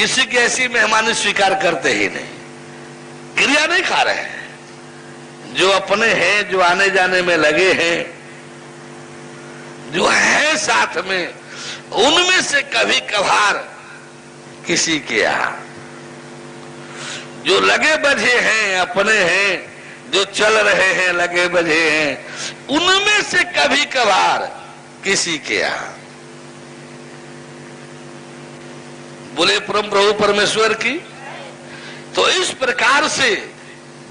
किसी की ऐसी मेहमानी स्वीकार करते ही नहीं, क्रिया नहीं खा रहे हैं। जो अपने हैं, जो आने जाने में लगे हैं, जो है साथ में, उनमें से कभी कभार किसी के यहां जो लगे बजे हैं, अपने हैं, जो चल रहे हैं लगे बजे हैं, उनमें से कभी कभार किसी के यहां। बोले परम प्रभु परमेश्वर की। तो इस प्रकार से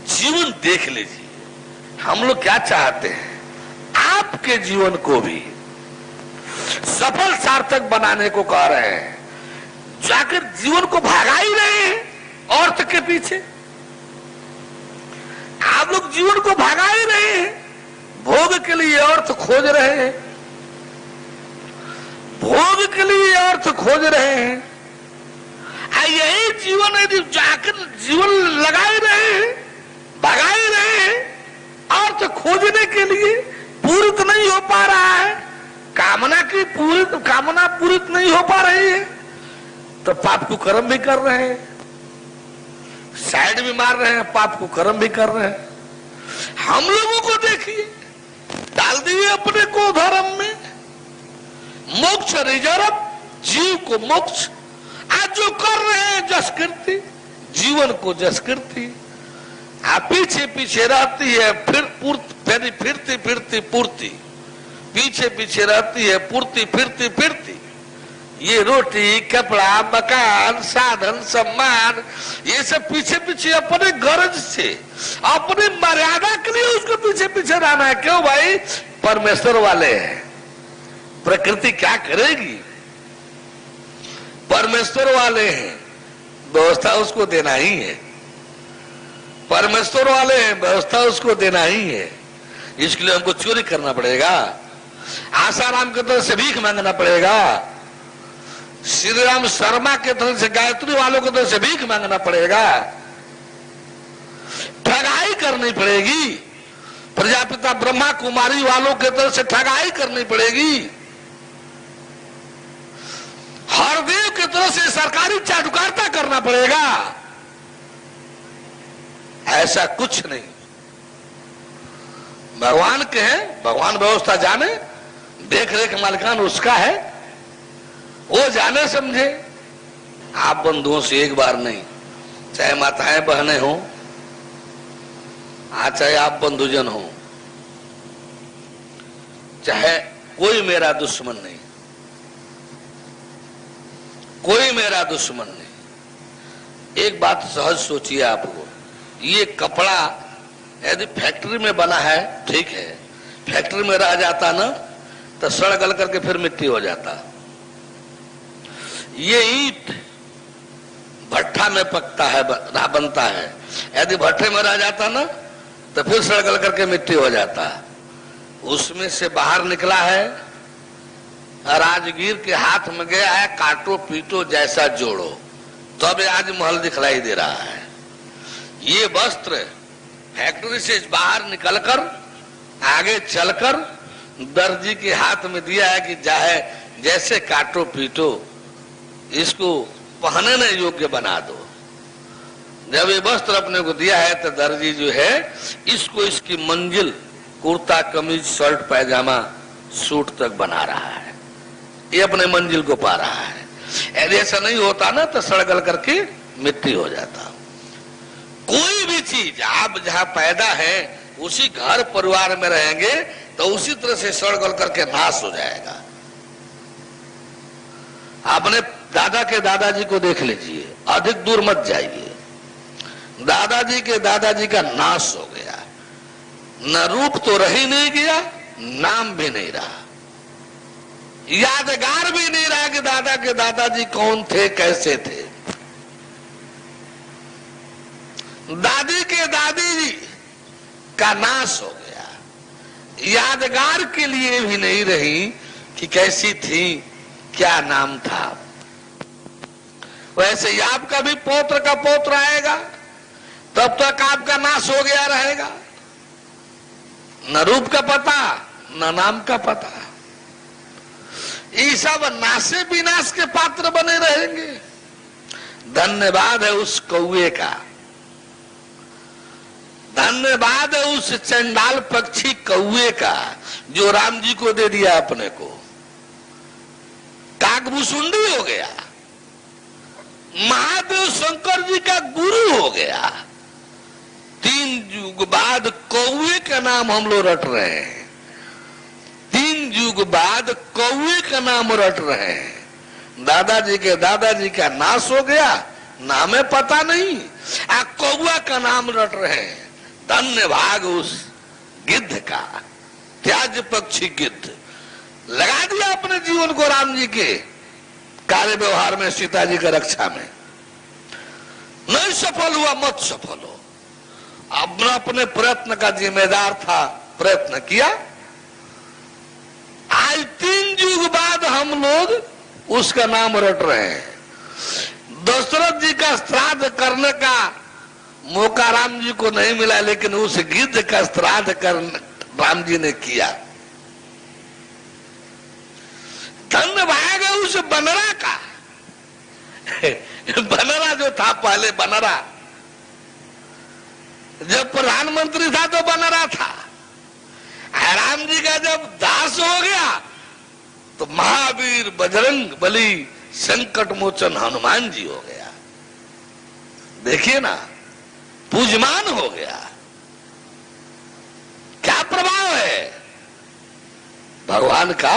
जीवन देख लीजिए, हम लोग क्या चाहते हैं, आपके जीवन को भी सफल सार्थक बनाने को कह रहे हैं। जाकर जीवन को भागा ही रहे हैं अर्थ के पीछे। आप लोग जीवन को भागा ही रहे हैं, भोग के लिए अर्थ खोज रहे हैं, भोग के लिए अर्थ खोज रहे हैं। यही जीवन यदि जाकर जीवन लगा ही रहे हैं, भगा ही रहे हैं, अर्थ खोजने के लिए पूरित नहीं हो पा रहा है, कामना पूरित नहीं हो पा रही है, तो पाप को कर्म भी कर रहे हैं, साइड भी मार रहे हैं, पाप को कर्म भी कर रहे हैं। हम लोगों को देखिए, डाल दिए अपने को धर्म में, मोक्ष रिजर्व, जीव को मोक्ष। आज जो कर रहे हैं जसकृति, जीवन को जसकृति, आप पीछे पीछे रहती है, फिरती फिरती पूर्ति, पीछे पीछे रहती है पूर्ति, फिरती फिरती। ये रोटी, कपड़ा, मकान, साधन, सम्मान, ये सब पीछे पीछे अपने गरज से, अपनी मर्यादा के लिए उसको पीछे पीछे रहना है। क्यों भाई? परमेश्वर वाले हैं, प्रकृति क्या करेगी? परमेश्वर वाले हैं, व्यवस्था उसको देना ही है। परमेश्वर वाले हैं, व्यवस्था उसको देना ही है। इसके लिए हमको चोरी करना पड़ेगा, आसाराम की तरफ से भीख मांगना पड़ेगा, श्री राम शर्मा के तरफ से, गायत्री वालों की तरफ से भीख मांगना पड़ेगा, ठगाई करनी पड़ेगी, प्रजापिता ब्रह्मा कुमारी वालों के तरफ से ठगाई करनी पड़ेगी, हरदेव की तरफ से सरकारी चाटुकारिता करना पड़ेगा। ऐसा कुछ नहीं, भगवान के हैं, भगवान व्यवस्था जाने, देख रेख मालिकान उसका है, वो जाने समझे। आप बंधुओं से एक बार नहीं, चाहे माताएं बहनें हो, चाहे आप बंधुजन हो, चाहे कोई मेरा दुश्मन नहीं, कोई मेरा दुश्मन नहीं। एक बात सहज सोचिए आपको, ये कपड़ा यदि फैक्ट्री में बना है, ठीक है, फैक्ट्री में रह जाता ना तो सड़ गल करके फिर मिट्टी हो जाता। ये ईंट भट्ठा में पकता है, बनता है, यदि भट्ठे में रह जाता ना तो फिर सड़ गल करके मिट्टी हो जाता। उसमें से बाहर निकला है, राजगीर के हाथ में गया है, काटो पीटो जैसा जोड़ो, तो अब आज महल दिखलाई दे रहा है। ये वस्त्र फैक्ट्री से बाहर निकलकर आगे चलकर दर्जी के हाथ में दिया है कि चाहे जैसे काटो पीटो, इसको पहनने योग्य बना दो। जब ये वस्त्र अपने को दिया है तो दर्जी जो है इसको, इसकी मंजिल कुर्ता कमीज शर्ट पैजामा सूट तक बना रहा है, ये अपने मंजिल को पा रहा है। यदि ऐसा नहीं होता ना तो सड़गल करके मिट्टी हो जाता। कोई भी चीज आप जहां पैदा है उसी घर परिवार में रहेंगे तो उसी तरह से सड़गल करके नाश हो जाएगा। आपने दादा के दादाजी को देख लीजिए, अधिक दूर मत जाइए, दादाजी के दादाजी का नाश हो गया, न रूप तो रह ही नहीं गया, नाम भी नहीं रहा, यादगार भी नहीं रहा कि दादा के दादाजी कौन थे, कैसे थे। दादी के दादी का नाश हो गया, यादगार के लिए भी नहीं रही कि कैसी थी, क्या नाम था। वैसे ही आपका भी पौत्र का पौत्र आएगा, तब तक आपका नाश हो गया रहेगा, न रूप का पता न नाम का पता। ये सब नाशे विनाश के पात्र बने रहेंगे। धन्यवाद है उस कौए का, धन्यवाद है उस चंडाल पक्षी कौए का जो राम जी को दे दिया अपने को। काकभूसुंडी हो गया, महादेव शंकर जी का गुरु हो गया। 3 युग बाद कौए का नाम हम लोग रट रहे हैं, 3 युग बाद कौए का नाम रट रहे हैं। दादाजी के दादाजी का नाश हो गया, नामे पता नहीं, कौआ का नाम रट रहे हैं। धन्य भाग उस गिद्ध का, त्याज पक्षी गिद्ध लगा दिया अपने जीवन को राम जी के कार्य व्यवहार में, सीता जी की रक्षा में। नहीं सफल हुआ, मत सफल हो, अपना अपने प्रयत्न का जिम्मेदार था, प्रयत्न किया। आज 3 युग बाद हम लोग उसका नाम रट रहे हैं। दशरथ जी का श्राद्ध करने का मौका राम जी को नहीं मिला, लेकिन उस गिद्ध का श्राद्ध राम जी ने किया। धन्यवाद है उस बनरा का बनरा जो था पहले, बनरा जब प्रधानमंत्री था तो बनरा था, राम जी का जब दास हो गया तो महावीर बजरंग बली संकट मोचन हनुमान जी हो गया। देखिए ना, पूजमान हो गया। क्या प्रभाव है भगवान का।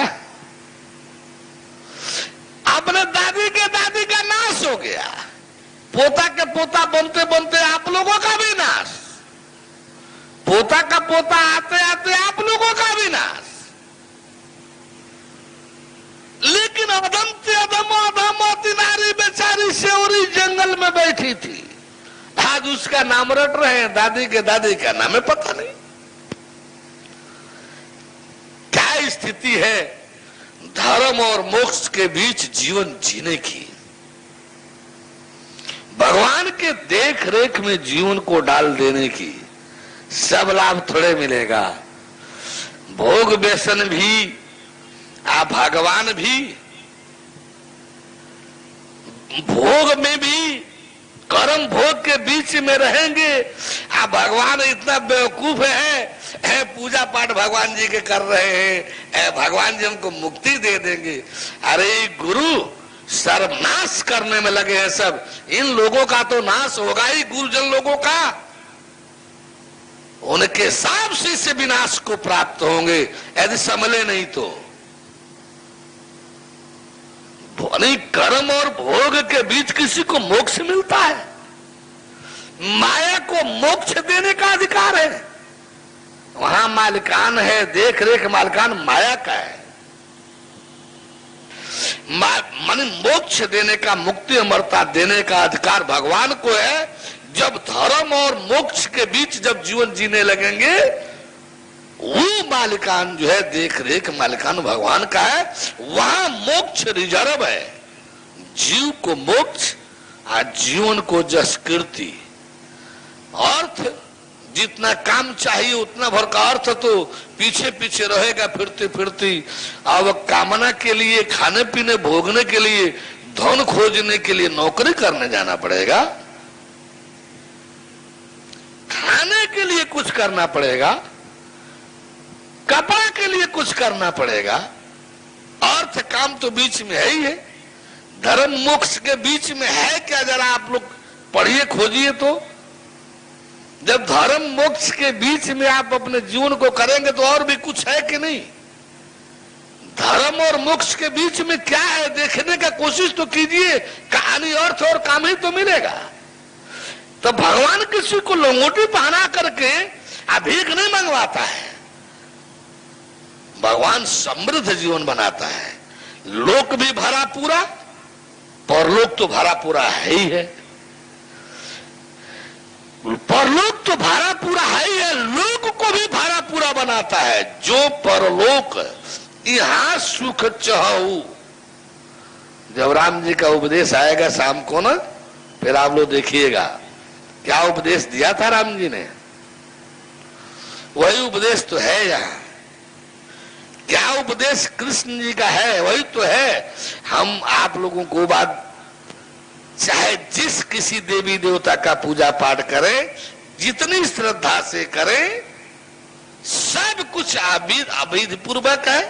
अपने दादी के दादी का नाश हो गया, पोता के पोता बनते बनते आप लोगों का भी नाश, पोता का पोता आते आते आप लोगों का भी नाश। लेकिन अदम से अदम अदम नारी बेचारी सेवरी जंगल में बैठी थी, आज उसका नाम रट रहे हैं, दादी के दादी का नाम है पता नहीं। क्या स्थिति है धर्म और मोक्ष के बीच जीवन जीने की। भगवान के देख रेख में जीवन को डाल देने की। सब लाभ थोड़े मिलेगा, भोग व्यसन भी, आप भगवान भी, भोग में भी कर्म भोग के बीच में रहेंगे। आप भगवान इतना बेवकूफ है, पूजा पाठ भगवान जी के कर रहे हैं, भगवान जी हमको मुक्ति दे देंगे। अरे गुरु सर्वनाश करने में लगे हैं सब। इन लोगों का तो नाश होगा ही, गुरुजन लोगों का, उनके सब शिष्य विनाश को प्राप्त होंगे यदि संभले नहीं तो। नहीं, कर्म और भोग के बीच किसी को मोक्ष मिलता है? माया को मोक्ष देने का अधिकार है, वहां मालिकान है, देख रेख मालिकान माया का है। माने मोक्ष देने का, मुक्ति अमरता देने का अधिकार भगवान को है। जब धर्म और मोक्ष के बीच जब जीवन जीने लगेंगे, वो मालिकान जो है, देख रेख मालिकान भगवान का है, वहां मोक्ष रिजर्व है। जीव को मोक्ष और जीवन को जस कीर्ति। अर्थ जितना काम चाहिए उतना भर का अर्थ तो पीछे पीछे रहेगा फिरते फिरते। अब कामना के लिए, खाने पीने भोगने के लिए, धन खोजने के लिए नौकरी करने जाना पड़ेगा, खाने के लिए कुछ करना पड़ेगा, कपड़ा के लिए कुछ करना पड़ेगा। अर्थ काम तो बीच में है ही है, धर्म मोक्ष के बीच में है क्या? जरा आप लोग पढ़िए, खोजिए तो। जब धर्म मोक्ष के बीच में आप अपने जीवन को करेंगे तो और भी कुछ है कि नहीं? धर्म और मोक्ष के बीच में क्या है देखने का कोशिश तो कीजिए, कहानी अर्थ और काम ही तो मिलेगा। तो भगवान किसी को लंगोटी पहना करके भीख नहीं मंगवाता है, भगवान समृद्ध जीवन बनाता है। लोक भी भरा पूरा, परलोक तो भरा पूरा है ही है। परलोक तो भरा पूरा है ही है, लोक को भी भरा पूरा बनाता है। जो परलोक यहाँ सुख चाहू। जब राम जी का उपदेश आएगा शाम को ना, फिर आप लोग देखिएगा क्या उपदेश दिया था राम जी ने, वही उपदेश तो है यहाँ। क्या उपदेश कृष्ण जी का है वही तो है। हम आप लोगों को बात चाहे जिस किसी देवी देवता का पूजा पाठ करें, जितनी श्रद्धा से करें, सब कुछ अवैध पूर्वक है,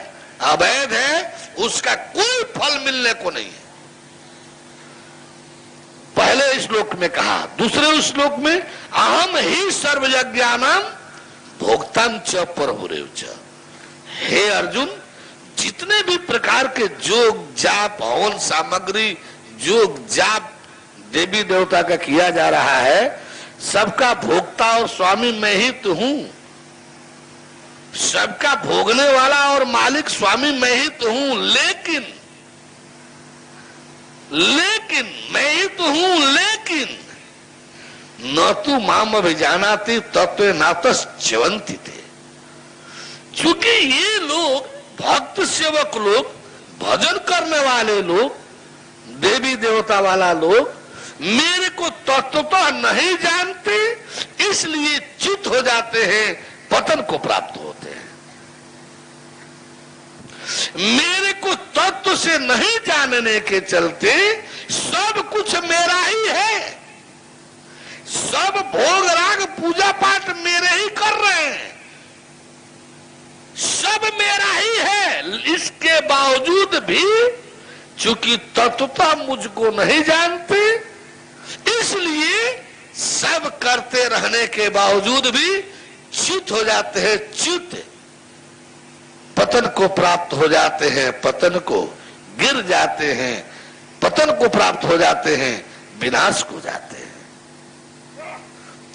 अवैध है, उसका कोई फल मिलने को नहीं है। पहले श्लोक में कहा, दूसरे श्लोक में अहम ही सर्वयज्ञानाम भोक्ताम च प्रभुरेव च। हे अर्जुन, जितने भी प्रकार के जोग जाप हवन सामग्री, जोग जाप देवी देवता का किया जा रहा है, सबका भोक्ता और स्वामी मैं ही तो हूं। सबका भोगने वाला और मालिक स्वामी मैं ही तो हूं, लेकिन मैं ही तो हूं, लेकिन न तू माम अभिजानाति तत्व नातस च्यवंती थे। चूंकि ये लोग भक्त सेवक लोग, भजन करने वाले लोग, देवी देवता वाला लोग मेरे को तत्वतः नहीं जानते, इसलिए च्युत हो जाते हैं, पतन को प्राप्त होते हैं। मेरे को तत्व से नहीं जानने के चलते सब कुछ मेरा ही है, सब भोग राग पूजा पाठ मेरे ही कर रहे हैं, सब मेरा ही है। इसके बावजूद भी चूंकि तत्वता मुझको नहीं जानते, इसलिए सब करते रहने के बावजूद भी च्युत हो जाते हैं, च्युत पतन को प्राप्त हो जाते हैं, पतन को गिर जाते हैं, पतन को प्राप्त हो जाते हैं, विनाश को जाते हैं।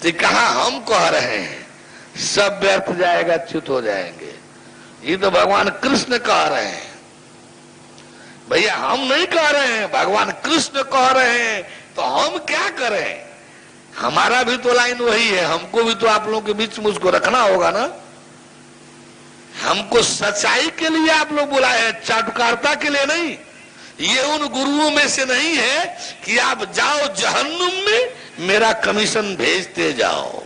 तो कहा हम कह रहे हैं सब व्यर्थ जाएगा, च्युत हो जाएंगे, ये तो भगवान कृष्ण कह रहे हैं। भैया हम नहीं कह रहे हैं, भगवान कृष्ण कह रहे हैं, तो हम क्या करें? हमारा भी तो लाइन वही है, हमको भी तो आप लोगों के बीच में उसको रखना होगा ना। हमको सच्चाई के लिए आप लोग बुलाए हैं, चाटुकारिता के लिए नहीं। ये उन गुरुओं में से नहीं है कि आप जाओ जहन्नुम में, मेरा कमीशन भेजते जाओ,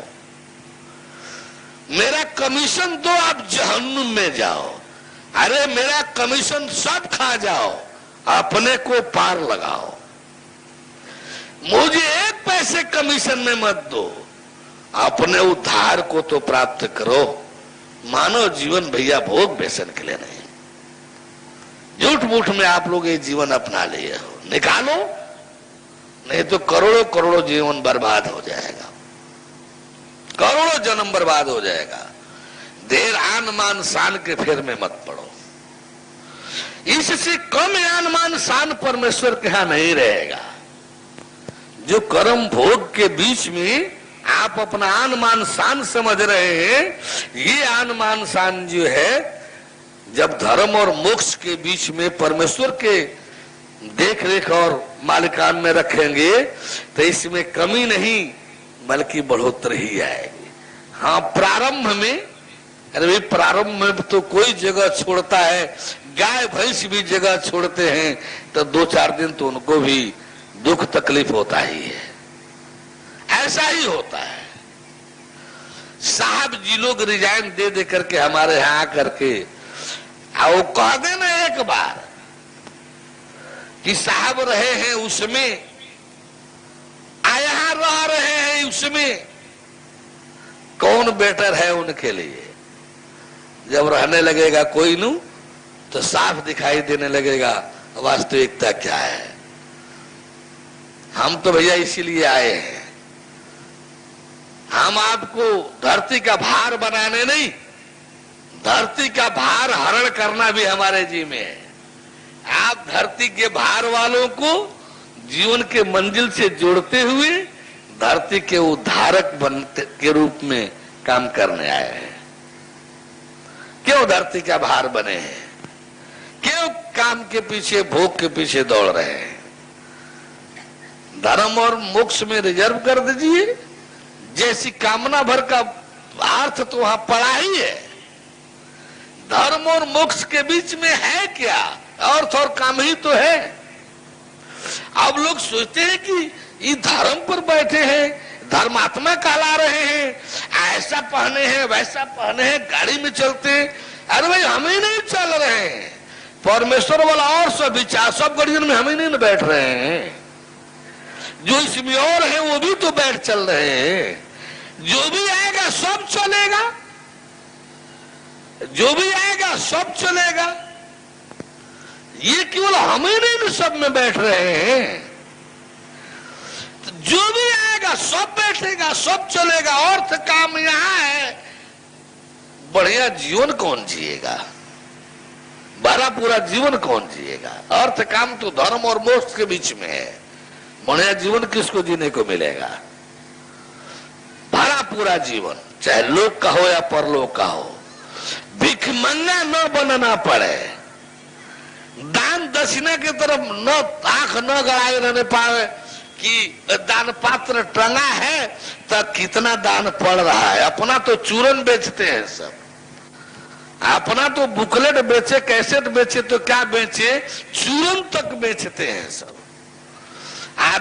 मेरा कमीशन दो, आप जहन्नुम में जाओ। अरे मेरा कमीशन सब खा जाओ, अपने को पार लगाओ, मुझे एक पैसे कमीशन में मत दो, अपने उद्धार को तो प्राप्त करो। मानव जीवन भैया भोग व्यसन के लिए नहीं, झूठ मूठ में आप लोग ये जीवन अपना लिए हो, निकालो, नहीं तो करोड़ों करोड़ों जीवन बर्बाद हो जाएगा, करोड़ों जन्म बर्बाद हो जाएगा। देर आन मान शान के फेर में मत पड़ो, इससे कम आन मान शान परमेश्वर के यहां नहीं रहेगा। जो कर्म भोग के बीच में आप अपना आन मान शान समझ रहे हैं, ये आन मान शान जो है, जब धर्म और मोक्ष के बीच में परमेश्वर के देख रेख और मालिकान में रखेंगे तो इसमें कमी नहीं बल्कि बढ़ोतरी ही आएगी। हाँ प्रारंभ में, अरे प्रारंभ में तो कोई जगह छोड़ता है, गाय भैंस भी जगह छोड़ते हैं तो 2-4 दिन तो उनको भी दुख तकलीफ होता ही है, ऐसा ही होता है। साहब जी लोग रिजाइन दे दे करके हमारे यहां आकर के वो कह देना एक बार कि साहब रहे हैं उसमें, यहां रह रहे हैं उसमें, कौन बेटर है उनके लिए? जब रहने लगेगा कोई नू तो साफ दिखाई देने लगेगा वास्तविकता क्या है। हम तो भैया इसीलिए आए हैं, हम आपको धरती का भार बनाने नहीं, धरती का भार हरण करना भी हमारे जी में है। आप धरती के भार वालों को जीवन के मंजिल से जोड़ते हुए धरती के उद्धारक बनते के रूप में काम करने आए हैं। क्यों धरती का भार बने हैं? क्यों काम के पीछे, भोग के पीछे दौड़ रहे हैं? धर्म और मोक्ष में रिजर्व कर दीजिए, जैसी कामना भर का अर्थ तो वहां पड़ा ही है। धर्म और मोक्ष के बीच में है क्या? अर्थ और काम ही तो है। अब लोग सोचते हैं कि ये धर्म पर बैठे हैं, धर्मात्मा कहला रहे हैं, ऐसा पहने हैं वैसा पहने हैं, गाड़ी में चलते हैं। अरे भाई हम ही नहीं चल रहे हैं, परमेश्वर वाला और सब विचार, सब गाड़ियों में हम ही नहीं बैठ रहे हैं। जो इसमें और है वो भी तो बैठ चल रहे हैं। जो भी आएगा सब चलेगा, जो भी आएगा सब चलेगा। ये केवल हम ही नहीं सब में बैठ रहे हैं, तो जो भी आएगा सब बैठेगा, सब चलेगा। अर्थ काम यहां है, बढ़िया जीवन कौन जिएगा, भरा पूरा जीवन कौन जिएगा। अर्थ काम तो धर्म और मोक्ष के बीच में है। बढ़िया जीवन किसको जीने को मिलेगा? भरा पूरा जीवन, चाहे लोक का हो या परलोक का हो। भिखमंगा न बनना पड़े, दान दक्षिणा की तरफ न आंख न गड़ाए रहने पाए कि दान पात्र टंगा है तो कितना दान पड़ रहा है। अपना तो चूरन बेचते हैं सब, अपना तो बुकलेट बेचे, कैसेट बेचे, तो क्या बेचे, चूरन तक बेचते हैं सब।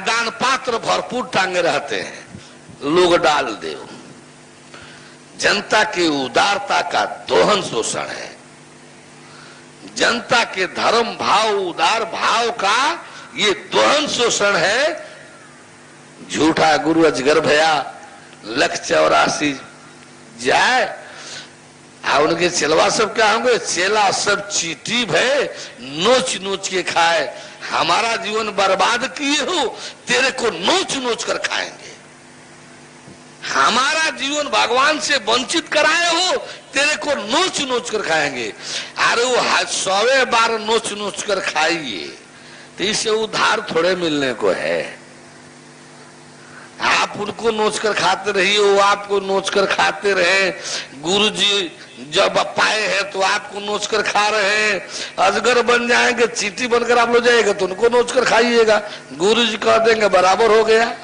दान पात्र भरपूर टांगे रहते हैं, लोग डाल दे। जनता की उदारता का दोहन शोषण है, जनता के धर्म भाव उदार भाव का ये दोहन शोषण है। झूठा गुरु अजगर भया 184 जाए, उनके चेलवा सब क्या होंगे, चेला सब चीटी भय नोच नोच के खाए। हमारा जीवन बर्बाद किए हो, तेरे को नोच नोच कर खाएंगे। हमारा जीवन भगवान से वंचित कराए हो, तेरे को नोच नोच कर खाएंगे। अरे वो 100वें बार नोच नोच कर खाइए, तो इससे उधार थोड़े मिलने को है। आप उनको नोच कर खाते रहिए, वो आपको नोच कर खाते रहे। गुरु जी जब पाए हैं तो आपको नोच कर खा रहे हैं। अजगर बन जाएंगे, चींटी बनकर आप लोग जाएगा तो उनको नोच कर खाइएगा। गुरु जी कह देंगे बराबर हो गया,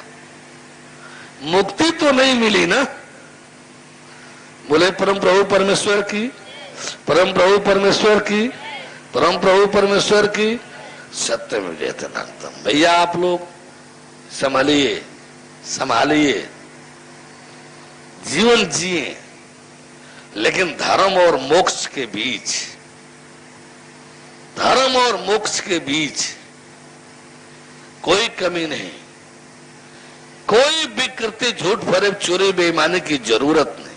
मुक्ति तो नहीं मिली ना। बोले परम प्रभु परमेश्वर की, परम प्रभु परमेश्वर की, परम प्रभु परमेश्वर की। सत्य में वेतनांतम। भैया आप लोग संभालिए, संभालिए, जीवन जिए, लेकिन धर्म और मोक्ष के बीच, धर्म और मोक्ष के बीच कोई कमी नहीं, कोई विकृति, झूठ फरेब, चोरी बेईमानी की जरूरत नहीं।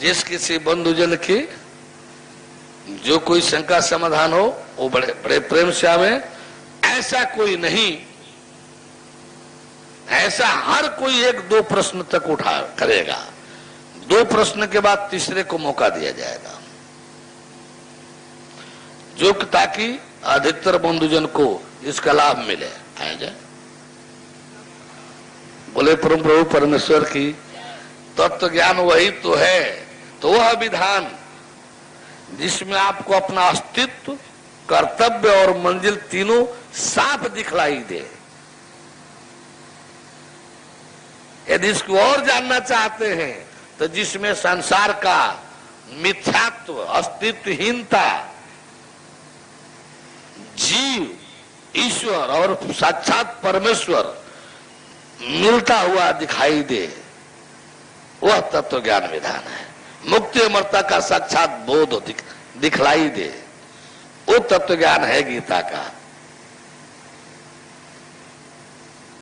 जिस किसी बंधुजन की जो कोई शंका समाधान हो वो बड़े बड़े प्रेम से आवे। ऐसा कोई नहीं, ऐसा हर कोई 1-2 प्रश्न तक उठा करेगा, 2 प्रश्न के बाद तीसरे को मौका दिया जाएगा, जो ताकि अधिकतर बंधुजन को इसका लाभ मिले। आएगा बोले परम प्रभु परमेश्वर की। तत्व ज्ञान वही तो है, तो वह विधान जिसमें आपको अपना अस्तित्व, कर्तव्य और मंजिल तीनों साफ दिखलाई दे। यदि इसको और जानना चाहते हैं तो जिसमें संसार का मिथ्यात्व, अस्तित्वहीनता, जीव, ईश्वर और साक्षात परमेश्वर मिलता हुआ दिखाई दे, वह तत्व ज्ञान विधान है। मुक्ति अमरता का साक्षात बोध दिखलाई दे, वो तत्व ज्ञान है गीता का।